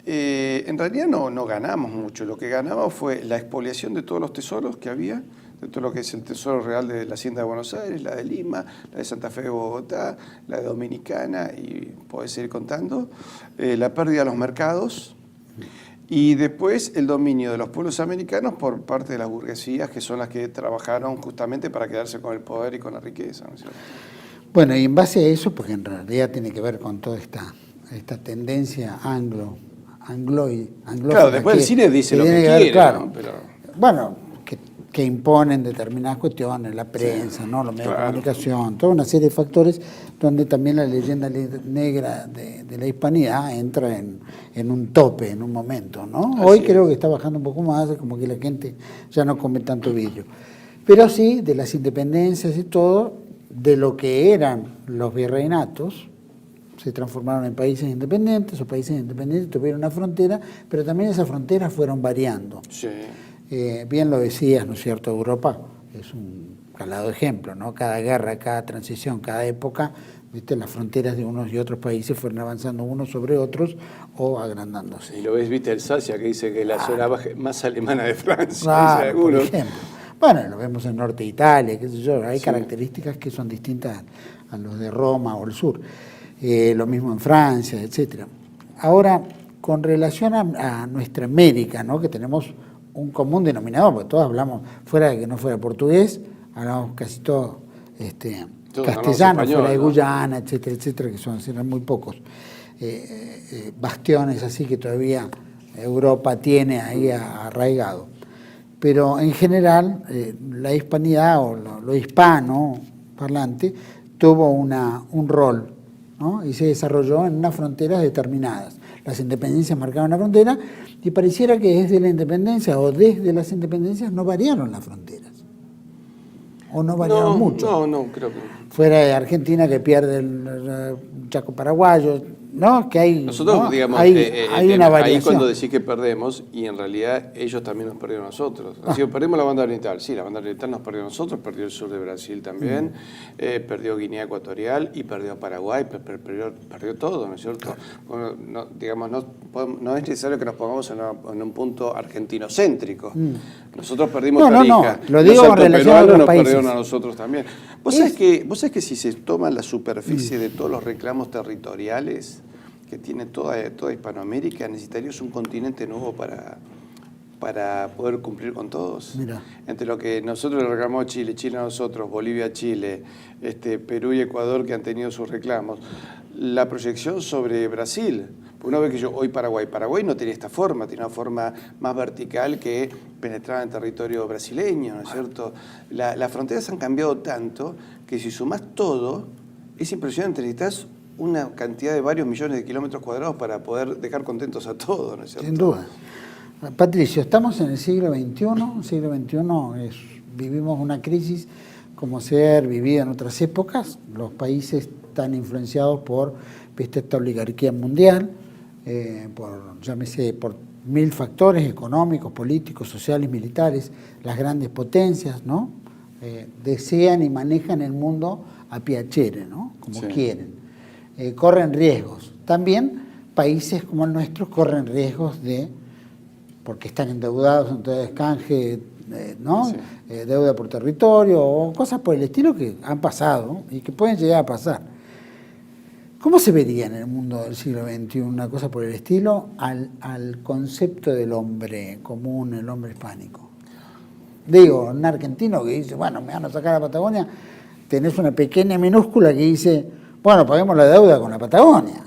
[SPEAKER 2] en realidad no ganamos mucho. Lo que ganamos fue la expoliación de todos los tesoros que había, de todo lo que es el tesoro real de la Hacienda de Buenos Aires, la de Lima, la de Santa Fe de Bogotá, la de Dominicana, y podés seguir contando, la pérdida de los mercados, y después el dominio de los pueblos americanos por parte de las burguesías, que son las que trabajaron justamente para quedarse con el poder y con la riqueza, ¿no es cierto?
[SPEAKER 1] Bueno, y en base a eso, porque en realidad tiene que ver con toda esta tendencia
[SPEAKER 2] Claro, después el cine dice lo que quiere,
[SPEAKER 1] claro,
[SPEAKER 2] ¿no? Pero...
[SPEAKER 1] Bueno, que imponen determinadas cuestiones, la prensa, ¿no? Los medios de comunicación, toda una serie de factores donde también la leyenda negra de la hispanidad entra en un tope, en un momento, ¿no? Hoy creo que está bajando un poco más, como que la gente ya no come tanto vidrio. Pero sí, de las independencias y todo, de lo que eran los virreinatos, se transformaron en países independientes, o países independientes tuvieron una frontera, pero también esas fronteras fueron variando.
[SPEAKER 2] Sí.
[SPEAKER 1] Bien lo decías, ¿no es cierto? Europa es un calado ejemplo, ¿no? Cada guerra, cada transición, cada época, ¿viste? Las fronteras de unos y otros países fueron avanzando unos sobre otros o agrandándose.
[SPEAKER 2] Y lo ves, viste, Alsacia, que dice que es la zona más alemana de Francia,
[SPEAKER 1] claro,
[SPEAKER 2] dice alguno.
[SPEAKER 1] por ejemplo. Bueno, lo vemos en Norte de Italia, qué sé yo, hay características que son distintas a los de Roma o el sur. Lo mismo en Francia, etcétera. Ahora, con relación a nuestra América, ¿no? Que tenemos un común denominador, porque todos hablamos, fuera de que no fuera portugués, hablamos casi todo castellano,
[SPEAKER 2] español,
[SPEAKER 1] fuera de
[SPEAKER 2] ¿no?
[SPEAKER 1] Guyana, etcétera, etcétera, que serán muy pocos. Bastiones así que todavía Europa tiene ahí arraigado. Pero en general, la hispanidad o lo hispano parlante tuvo un rol, ¿no? Y se desarrolló en unas fronteras determinadas. Las independencias marcaron la frontera y pareciera que desde la independencia o desde las independencias no variaron las fronteras. O no variaron mucho.
[SPEAKER 2] No, creo que no.
[SPEAKER 1] Fuera de Argentina, que pierde el Chaco paraguayo, ¿no? Que hay,
[SPEAKER 2] nosotros,
[SPEAKER 1] ¿no?
[SPEAKER 2] digamos,
[SPEAKER 1] hay una variación.
[SPEAKER 2] ahí cuando decís que perdemos, y en realidad ellos también nos perdieron a nosotros. Así, perdimos la banda oriental, sí, la banda oriental nos perdió a nosotros, perdió el sur de Brasil también, perdió Guinea Ecuatorial y perdió Paraguay, perdió todo, ¿no es cierto? Bueno, no es necesario que nos pongamos en un punto argentinocéntrico. Nosotros perdimos Tarija.
[SPEAKER 1] Lo digo con relación a otros
[SPEAKER 2] nos
[SPEAKER 1] países.
[SPEAKER 2] perdieron a nosotros también. ¿Vos sabés que si se toma la superficie de todos los reclamos territoriales que tiene toda Hispanoamérica, necesitaríamos un continente nuevo para poder cumplir con todos?
[SPEAKER 1] Mira.
[SPEAKER 2] Entre lo que nosotros le reclamamos a Chile, Chile a nosotros, Bolivia a Chile, Perú y Ecuador que han tenido sus reclamos, la proyección sobre Brasil. Una vez que hoy Paraguay no tiene esta forma, tiene una forma más vertical que penetraba en territorio brasileño, ¿no es cierto? Las fronteras han cambiado tanto que si sumás todo, es impresionante, necesitas una cantidad de varios millones de kilómetros cuadrados para poder dejar contentos a todos, ¿no es cierto?
[SPEAKER 1] Sin duda. Patricio, estamos en el siglo XXI, vivimos una crisis como se ha vivido en otras épocas, los países están influenciados por esta oligarquía mundial, por mil factores económicos, políticos, sociales, militares, las grandes potencias, ¿no? Desean y manejan el mundo a piacere, ¿no? Como quieren. Corren riesgos. También países como el nuestro corren riesgos porque están endeudados, entonces canje, ¿no? Deuda por territorio o cosas por el estilo que han pasado y que pueden llegar a pasar. ¿Cómo se vería en el mundo del siglo XXI una cosa por el estilo al concepto del hombre común, el hombre hispánico? Digo, un argentino que dice, bueno, me van a sacar a la Patagonia, tenés una pequeña minúscula que dice, bueno, paguemos la deuda con la Patagonia.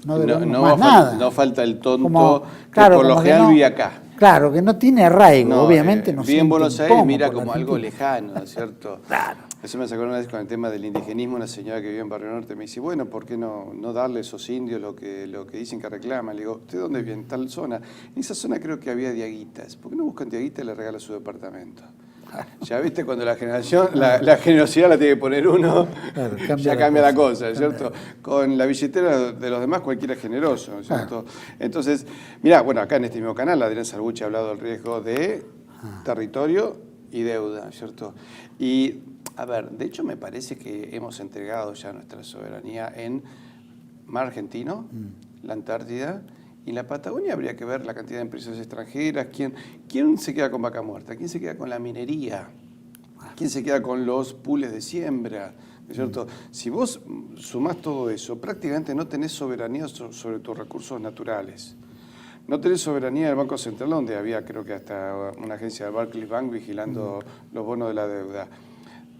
[SPEAKER 1] no debemos más nada.
[SPEAKER 2] No falta el tonto
[SPEAKER 1] Como,
[SPEAKER 2] que
[SPEAKER 1] claro,
[SPEAKER 2] por lo
[SPEAKER 1] como que
[SPEAKER 2] general
[SPEAKER 1] no-
[SPEAKER 2] vive acá.
[SPEAKER 1] Claro, que no tiene arraigo, obviamente no
[SPEAKER 2] vive en
[SPEAKER 1] siente
[SPEAKER 2] Buenos Aires
[SPEAKER 1] incómodo
[SPEAKER 2] mira
[SPEAKER 1] por la
[SPEAKER 2] como algo
[SPEAKER 1] Argentina.
[SPEAKER 2] lejano, ¿no es cierto?
[SPEAKER 1] Claro.
[SPEAKER 2] Eso me sacó una vez con el tema del indigenismo, una señora que vive en Barrio Norte me dice, bueno, ¿por qué no darle a esos indios lo que dicen que reclaman? Le digo, ¿usted dónde vive? En tal zona. En esa zona creo que había diaguitas. ¿Por qué no buscan diaguitas y le regala su departamento? Ya viste, cuando la generosidad la tiene que poner uno,
[SPEAKER 1] Claro,
[SPEAKER 2] ya cambia la cosa, ¿cierto? Con la billetera de los demás cualquiera es generoso, ¿no es cierto? Entonces, mirá, bueno, acá en este mismo canal Adrián Salbucci ha hablado del riesgo de territorio y deuda, ¿cierto? Y, a ver, de hecho me parece que hemos entregado ya nuestra soberanía en Mar Argentino, la Antártida, y en la Patagonia habría que ver la cantidad de empresas extranjeras, quién se queda con Vaca Muerta, quién se queda con la minería, quién se queda con los pools de siembra, ¿no es cierto? Si vos sumás todo eso, prácticamente no tenés soberanía sobre tus recursos naturales. No tenés soberanía del Banco Central, donde había creo que hasta una agencia de Barclays Bank vigilando los bonos de la deuda.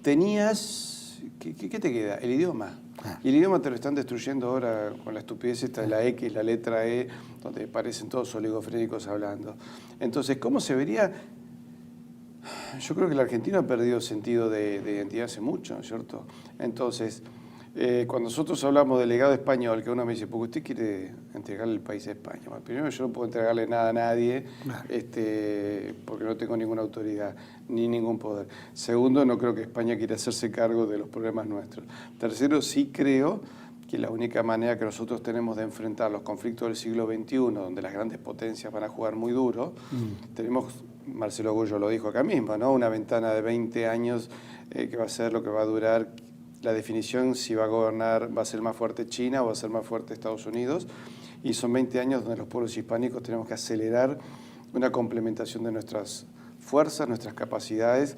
[SPEAKER 2] Tenías, ¿qué te queda? El idioma. Y el idioma te lo están destruyendo ahora con la estupidez esta de la X, la letra E, donde parecen todos oligofrénicos hablando. Entonces, ¿cómo se vería? Yo creo que el argentino ha perdido sentido de identidad hace mucho, ¿no es cierto? Entonces, cuando nosotros hablamos del legado español, que uno me dice, ¿por qué usted quiere entregarle el país a España? Bueno, primero, yo no puedo entregarle nada a nadie, porque no tengo ninguna autoridad, ni ningún poder. Segundo, no creo que España quiera hacerse cargo de los problemas nuestros. Tercero, sí creo que la única manera que nosotros tenemos de enfrentar los conflictos del siglo XXI, donde las grandes potencias van a jugar muy duro, tenemos, Marcelo Gullo lo dijo acá mismo, ¿no? Una ventana de 20 años que va a ser lo que va a durar la definición si va a gobernar, va a ser más fuerte China o va a ser más fuerte Estados Unidos, y son 20 años donde los pueblos hispánicos tenemos que acelerar una complementación de nuestras fuerzas, nuestras capacidades,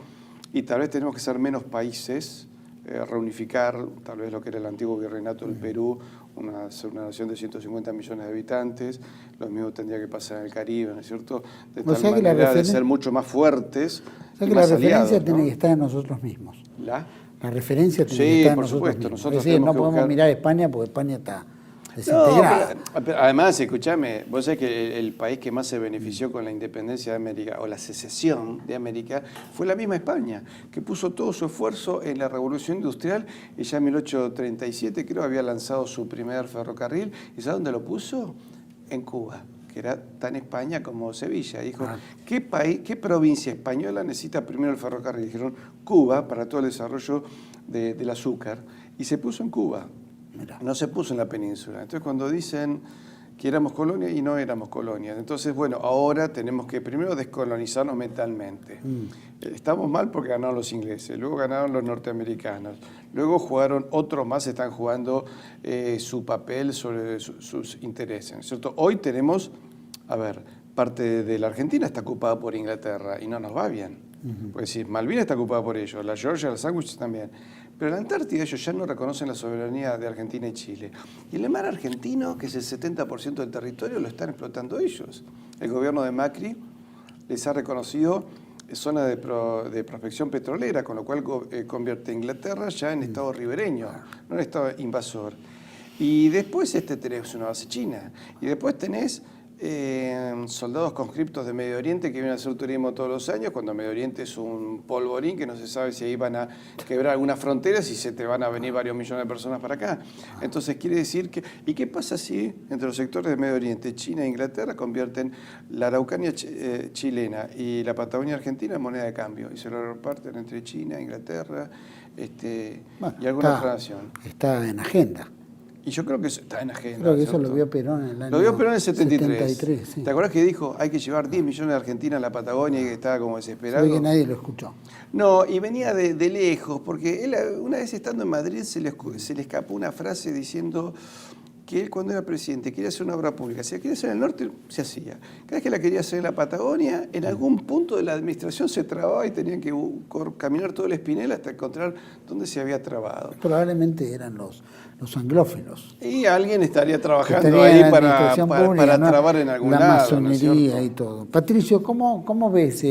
[SPEAKER 2] y tal vez tenemos que ser menos países, reunificar tal vez lo que era el antiguo virreinato del Perú, ser una nación de 150 millones de habitantes, lo mismo tendría que pasar en el Caribe, ¿no es cierto? De tal manera de ser mucho más fuertes.
[SPEAKER 1] O sea
[SPEAKER 2] y
[SPEAKER 1] que
[SPEAKER 2] más
[SPEAKER 1] la referencia
[SPEAKER 2] aliados, ¿no?
[SPEAKER 1] tiene que estar en nosotros mismos.
[SPEAKER 2] ¿La?
[SPEAKER 1] La referencia tiene que
[SPEAKER 2] Sí,
[SPEAKER 1] estar en
[SPEAKER 2] por
[SPEAKER 1] nosotros
[SPEAKER 2] supuesto.
[SPEAKER 1] mismos.
[SPEAKER 2] Nosotros
[SPEAKER 1] Es decir,
[SPEAKER 2] tenemos
[SPEAKER 1] no
[SPEAKER 2] que
[SPEAKER 1] podemos
[SPEAKER 2] buscar...
[SPEAKER 1] mirar a España porque España está desintegrada.
[SPEAKER 2] No, pero además, escúchame, vos sabés que el país que más se benefició con la independencia de América, o la secesión de América, fue la misma España, que puso todo su esfuerzo en la revolución industrial, y ya en 1837 creo había lanzado su primer ferrocarril, ¿y sabes dónde lo puso? En Cuba, que era tan España como Sevilla. Dijo, ¿qué provincia española necesita primero el ferrocarril? Dijeron, Cuba, para todo el desarrollo del azúcar, y se puso en Cuba. No se puso en la península. Entonces, cuando dicen que éramos colonia, y no éramos colonias. Entonces, bueno, ahora tenemos que primero descolonizarnos mentalmente. Estamos mal porque ganaron los ingleses, luego ganaron los norteamericanos, luego jugaron otros más, están jugando su papel sobre sus intereses, ¿no es cierto? Hoy tenemos, a ver, parte de la Argentina está ocupada por Inglaterra y no nos va bien. Pues decir, Malvinas está ocupada por ellos, la Georgia, las Sandwich también. Pero la Antártida ellos ya no reconocen la soberanía de Argentina y Chile. Y el mar argentino, que es el 70% del territorio, lo están explotando ellos. El gobierno de Macri les ha reconocido zona de prospección petrolera, con lo cual convierte a Inglaterra ya en estado ribereño, no en estado invasor. Y después tenés una base china. Y después tenés soldados conscriptos de Medio Oriente que vienen a hacer turismo todos los años, cuando Medio Oriente es un polvorín que no se sabe si ahí van a quebrar algunas fronteras y se te van a venir varios millones de personas para acá. Entonces quiere decir que... ¿Y qué pasa si entre los sectores de Medio Oriente, China e Inglaterra convierten la Araucanía chilena y la Patagonia argentina en moneda de cambio y se lo reparten entre China, Inglaterra y alguna otra nación?
[SPEAKER 1] Está en agenda.
[SPEAKER 2] Y yo creo que eso está en agenda.
[SPEAKER 1] Creo que eso
[SPEAKER 2] ¿cierto?
[SPEAKER 1] lo vio Perón en el año
[SPEAKER 2] Lo vio Perón en el 73.
[SPEAKER 1] Sí.
[SPEAKER 2] ¿Te acordás que dijo hay que llevar 10 millones de Argentinas a la Patagonia y que estaba como desesperado?
[SPEAKER 1] Sabe que nadie lo escuchó.
[SPEAKER 2] No, y venía de lejos, porque él una vez estando en Madrid se le escapó una frase diciendo que él cuando era presidente quería hacer una obra pública. Si la quería hacer en el norte, se hacía. Cada vez que la quería hacer en la Patagonia, en algún punto de la administración se trababa y tenían que caminar todo el Espinel hasta encontrar dónde se había trabado.
[SPEAKER 1] Probablemente eran los anglófilos.
[SPEAKER 2] Y alguien estaría trabajando
[SPEAKER 1] Estaría
[SPEAKER 2] ahí
[SPEAKER 1] en la
[SPEAKER 2] para
[SPEAKER 1] administración pública, ¿no?
[SPEAKER 2] trabar en algún
[SPEAKER 1] la
[SPEAKER 2] lado.
[SPEAKER 1] masonería
[SPEAKER 2] ¿no es
[SPEAKER 1] y todo. Patricio, ¿cómo ves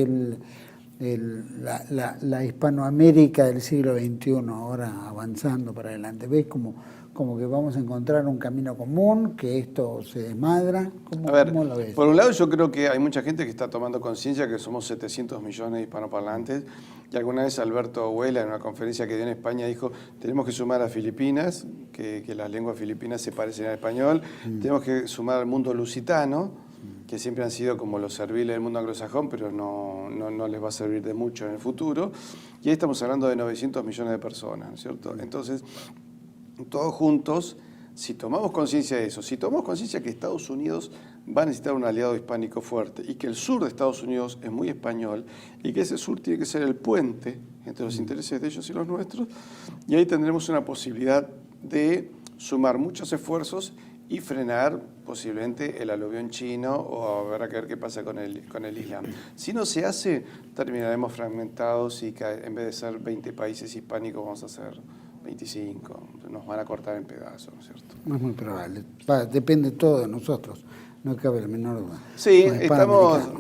[SPEAKER 1] la Hispanoamérica del siglo XXI ahora avanzando para adelante? ¿Ves como que vamos a encontrar un camino común, que esto se desmadra? ¿Cómo lo ves?
[SPEAKER 2] Por un lado yo creo que hay mucha gente que está tomando conciencia que somos 700 millones de hispanoparlantes, y alguna vez Alberto Huela en una conferencia que dio en España dijo, tenemos que sumar a Filipinas, que las lenguas filipinas se parecen al español, tenemos que sumar al mundo lusitano, que siempre han sido como los serviles del mundo anglosajón, pero no les va a servir de mucho en el futuro, y ahí estamos hablando de 900 millones de personas, ¿no es cierto? Entonces, todos juntos, si tomamos conciencia de eso, si tomamos conciencia que Estados Unidos va a necesitar un aliado hispánico fuerte y que el sur de Estados Unidos es muy español y que ese sur tiene que ser el puente entre los intereses de ellos y los nuestros, y ahí tendremos una posibilidad de sumar muchos esfuerzos y frenar posiblemente el aluvión chino, o habrá que ver qué pasa con el Islam. Si no se hace, terminaremos fragmentados y en vez de ser 20 países hispánicos vamos a ser 25. Nos van a cortar en pedazos, ¿no es cierto?
[SPEAKER 1] No es muy probable. Depende todo de nosotros. No cabe la menor duda.
[SPEAKER 2] Sí,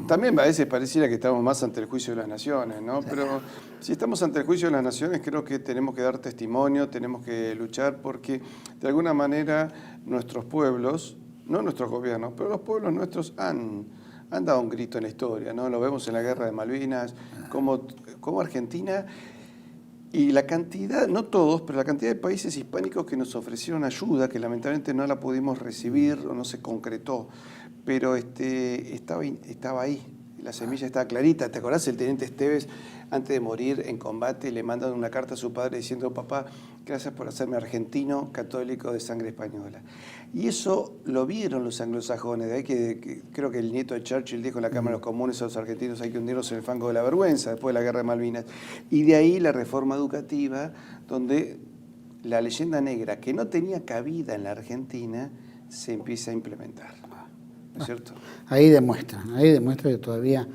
[SPEAKER 2] también a veces pareciera que estamos más ante el juicio de las naciones, ¿no? Pero si estamos ante el juicio de las naciones, creo que tenemos que dar testimonio, tenemos que luchar, porque de alguna manera nuestros pueblos, no nuestros gobiernos, pero los pueblos nuestros han dado un grito en la historia, ¿no? Lo vemos en la Guerra de Malvinas, como Argentina, y la cantidad, no todos, pero la cantidad de países hispánicos que nos ofrecieron ayuda, que lamentablemente no la pudimos recibir o no se concretó, pero estaba ahí, la semilla estaba clarita. ¿Te acordás? El teniente Esteves, antes de morir en combate, le mandan una carta a su padre diciendo, papá, gracias por hacerme argentino, católico de sangre española. Y eso lo vieron los anglosajones, de ahí que creo que el nieto de Churchill dijo en la Cámara de los Comunes a los argentinos, hay que hundirnos en el fango de la vergüenza, después de la Guerra de Malvinas. Y de ahí la reforma educativa, donde la leyenda negra, que no tenía cabida en la Argentina, se empieza a implementar. ¿No es cierto?
[SPEAKER 1] Ahí demuestra que todavía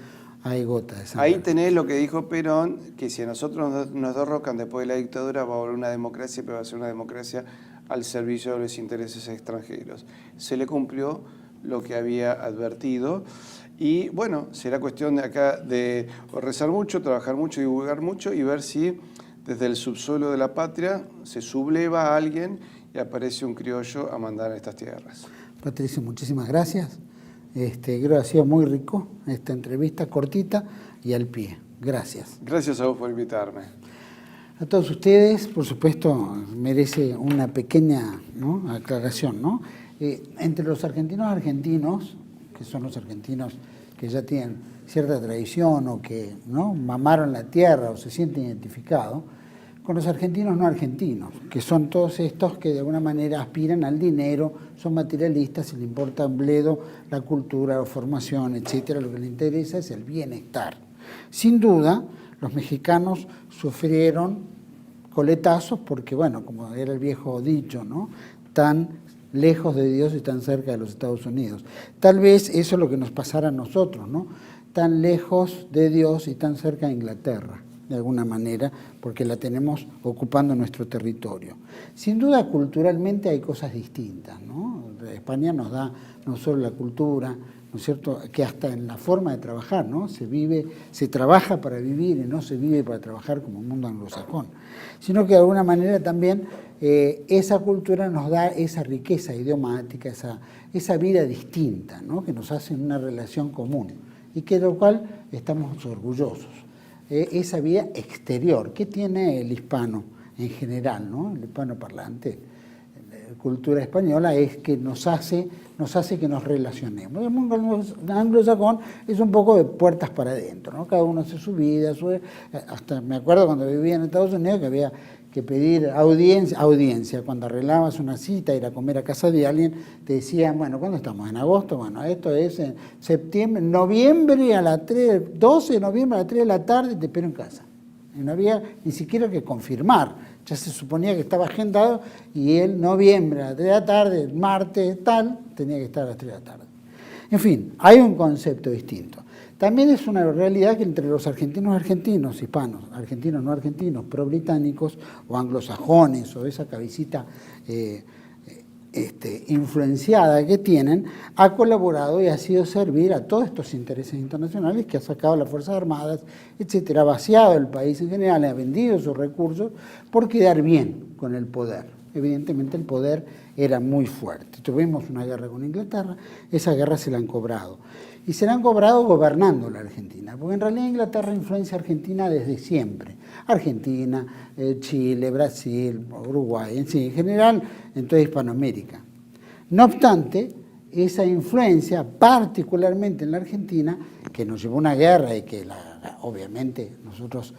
[SPEAKER 1] hay gotas de sangre.
[SPEAKER 2] Ahí tenés lo que dijo Perón, que si a nosotros nos derrocan después de la dictadura, va a haber una democracia, pero va a ser una democracia al servicio de los intereses extranjeros. Se le cumplió lo que había advertido, y bueno, será cuestión de acá de rezar mucho, trabajar mucho, divulgar mucho, y ver si desde el subsuelo de la patria se subleva a alguien y aparece un criollo a mandar a estas tierras.
[SPEAKER 1] Patricio, muchísimas gracias. Creo que ha sido muy rico esta entrevista, cortita y al pie. Gracias.
[SPEAKER 2] Gracias a vos por invitarme.
[SPEAKER 1] A todos ustedes, por supuesto, merece una pequeña, ¿no?, aclaración, ¿no? Entre los argentinos, que son los argentinos que ya tienen cierta tradición o que, ¿no?, mamaron la tierra o se sienten identificados, con los argentinos no argentinos, que son todos estos que de alguna manera aspiran al dinero, son materialistas, y les importa un bledo la cultura, la formación, etcétera. Lo que les interesa es el bienestar. Sin duda, los mexicanos sufrieron coletazos porque, bueno, como era el viejo dicho, ¿no?, tan lejos de Dios y tan cerca de los Estados Unidos. Tal vez eso es lo que nos pasara a nosotros, ¿no?, tan lejos de Dios y tan cerca de Inglaterra, de alguna manera, porque la tenemos ocupando nuestro territorio. Sin duda, culturalmente hay cosas distintas, ¿no? España nos da no solo la cultura, ¿no es cierto?, que hasta en la forma de trabajar, ¿no? Se trabaja para vivir y no se vive para trabajar como el mundo anglosajón, sino que de alguna manera también esa cultura nos da esa riqueza idiomática, esa vida distinta, ¿no?, que nos hace una relación común y que de lo cual estamos orgullosos. Esa vía exterior que tiene el hispano en general, ¿no?, el hispano parlante, la cultura española, es que nos hace que nos relacionemos. El mundo anglosajón es un poco de puertas para adentro, ¿no? Cada uno hace su vida, hasta me acuerdo cuando vivía en Estados Unidos que había que pedir audiencia. Cuando arreglabas una cita, ir a comer a casa de alguien, te decían, bueno, ¿cuándo estamos? ¿En agosto? Bueno, esto es en septiembre, noviembre a las 3, 12 de noviembre a las 3 de la tarde, te espero en casa. Y no había ni siquiera que confirmar, ya se suponía que estaba agendado, y el noviembre a las 3 de la tarde, martes tal, tenía que estar a las 3 de la tarde. En fin, hay un concepto distinto. También es una realidad que entre los argentinos, hispanos, argentinos, no argentinos, pro-británicos o anglosajones o esa cabecita influenciada que tienen, ha colaborado y ha sido servir a todos estos intereses internacionales que ha sacado las Fuerzas Armadas, etcétera, ha vaciado el país en general, ha vendido sus recursos por quedar bien con el poder. Evidentemente el poder era muy fuerte. Tuvimos una guerra con Inglaterra, esa guerra se la han cobrado. Y se la han cobrado gobernando la Argentina, porque en realidad Inglaterra influencia a Argentina desde siempre. Argentina, Chile, Brasil, Uruguay, en general en toda Hispanoamérica. No obstante, esa influencia, particularmente en la Argentina, que nos llevó a una guerra y que obviamente nosotros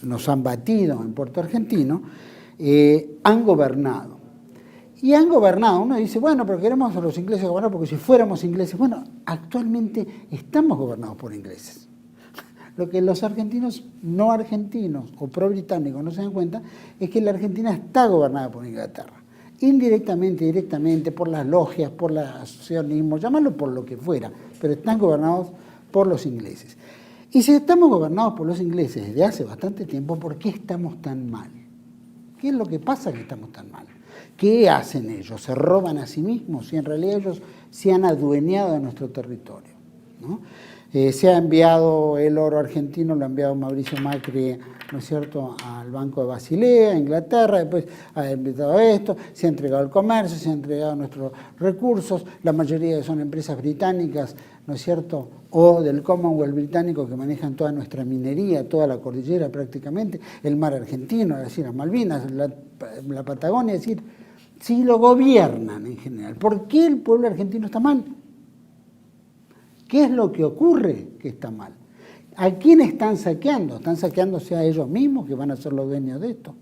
[SPEAKER 1] nos han batido en Puerto Argentino, han gobernado. Y han gobernado, uno dice, bueno, pero queremos a los ingleses gobernar porque si fuéramos ingleses, bueno, actualmente estamos gobernados por ingleses. Lo que los argentinos no argentinos o pro-británicos no se dan cuenta es que la Argentina está gobernada por Inglaterra. Indirectamente, directamente, por las logias, por el asociacionismo, llamarlo por lo que fuera, pero están gobernados por los ingleses. Y si estamos gobernados por los ingleses desde hace bastante tiempo, ¿por qué estamos tan mal? ¿Qué es lo que pasa que estamos tan mal? ¿Qué hacen ellos? ¿Se roban a sí mismos? Y en realidad ellos se han adueñado de nuestro territorio, ¿no? Se ha enviado el oro argentino, lo ha enviado Mauricio Macri, ¿no es cierto?, al Banco de Basilea, a Inglaterra, después ha enviado esto, se ha entregado el comercio, se ha entregado nuestros recursos, la mayoría son empresas británicas, ¿no es cierto?, o del Commonwealth británico que manejan toda nuestra minería, toda la cordillera prácticamente, el mar argentino, es decir, las Malvinas, la Patagonia, es decir, si lo gobiernan en general. ¿Por qué el pueblo argentino está mal? ¿Qué es lo que ocurre que está mal? ¿A quién están saqueando? Están saqueándose a ellos mismos, que van a ser los dueños de esto.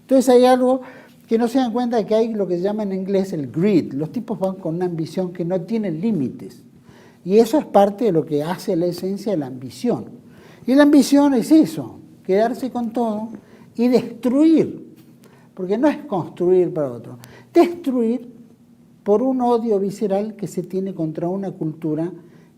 [SPEAKER 1] Entonces hay algo que no se dan cuenta de que hay lo que se llama en inglés el greed. Los tipos van con una ambición que no tiene límites. Y eso es parte de lo que hace la esencia de la ambición. Y la ambición es eso, quedarse con todo y destruir. Porque no es construir para otro. Destruir por un odio visceral que se tiene contra una cultura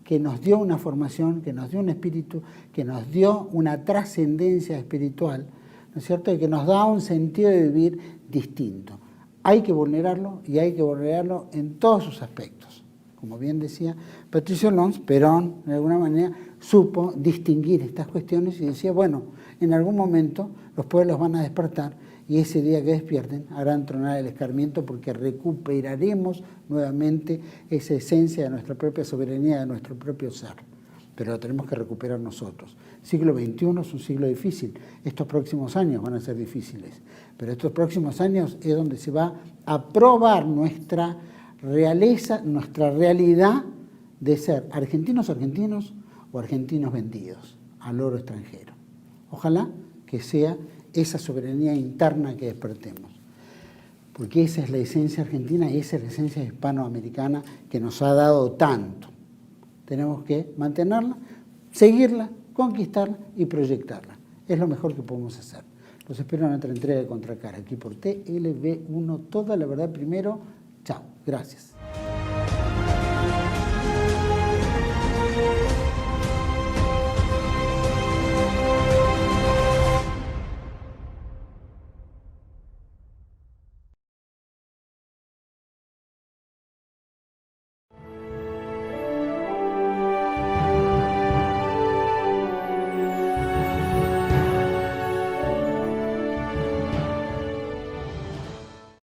[SPEAKER 1] que nos dio una formación, que nos dio un espíritu, que nos dio una trascendencia espiritual, ¿no es cierto?, y que nos da un sentido de vivir distinto. Hay que vulnerarlo y hay que vulnerarlo en todos sus aspectos. Como bien decía Patricio Lons, Perón, de alguna manera, supo distinguir estas cuestiones y decía, bueno, en algún momento los pueblos van a despertar y ese día que despierten harán tronar el escarmiento porque recuperaremos nuevamente esa esencia de nuestra propia soberanía, de nuestro propio ser. Pero lo tenemos que recuperar nosotros. El siglo XXI es un siglo difícil. Estos próximos años van a ser difíciles. Pero estos próximos años es donde se va a probar nuestra realeza, nuestra realidad de ser argentinos o argentinos vendidos al oro extranjero. Ojalá que sea esa soberanía interna que despertemos. Porque esa es la esencia argentina y esa es la esencia hispanoamericana que nos ha dado tanto. Tenemos que mantenerla, seguirla, conquistarla y proyectarla. Es lo mejor que podemos hacer. Los espero en otra entrega de Contracara, aquí por TLV1, toda la verdad primero. Chao, gracias.